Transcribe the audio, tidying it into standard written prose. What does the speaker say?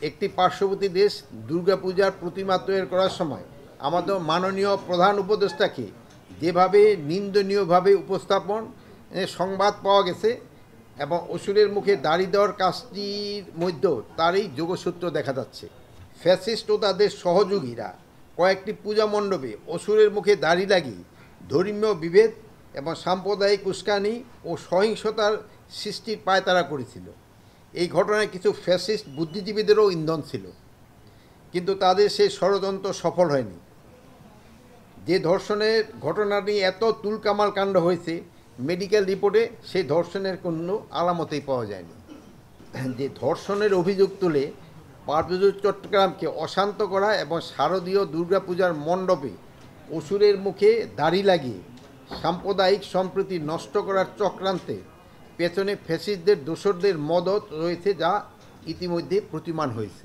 একটি পার্শ্ববর্তী দেশ দুর্গাপূজার প্রতিমা তৈরি করার সময় আমাদের মাননীয় প্রধান উপদেষ্টাকে যেভাবে নিন্দনীয়ভাবে উপস্থাপন সংবাদ পাওয়া গেছে এবং অসুরের মুখে দাড়ি দেওয়ার কাজটির মধ্যেও তারই যোগসূত্র দেখা যাচ্ছে। ফ্যাসিস্ট ও তাদের সহযোগীরা কয়েকটি পূজা মণ্ডপে অসুরের মুখে দাড়ি লাগিয়ে ধর্মীয় বিভেদ এবং সাম্প্রদায়িক উস্কানি ও সহিংসতার সৃষ্টির পায়তারা করেছিল। এই ঘটনায় কিছু ফ্যাসিস্ট বুদ্ধিজীবীদেরও ইন্ধন ছিল, কিন্তু তাদের সেই ষড়যন্ত্র সফল হয়নি। যে ধর্ষণের ঘটনাটি এত তুলকামাল কাণ্ড হয়েছে, মেডিকেল রিপোর্টে সেই ধর্ষণের কোনো আলামতেই পাওয়া যায়নি। যে ধর্ষণের অভিযোগ তুলে পার্বত্য চট্টগ্রামকে অশান্ত করা এবং শারদীয় দুর্গাপূজার মণ্ডপে অসুরের মুখে দাড়ি লাগিয়ে সাম্প্রদায়িক সম্প্রীতি নষ্ট করার চক্রান্তে পেছনে ফ্যাসিস্টদের দোসরদের মদত রয়েছে, যা ইতিমধ্যে প্রতিমান হয়েছে।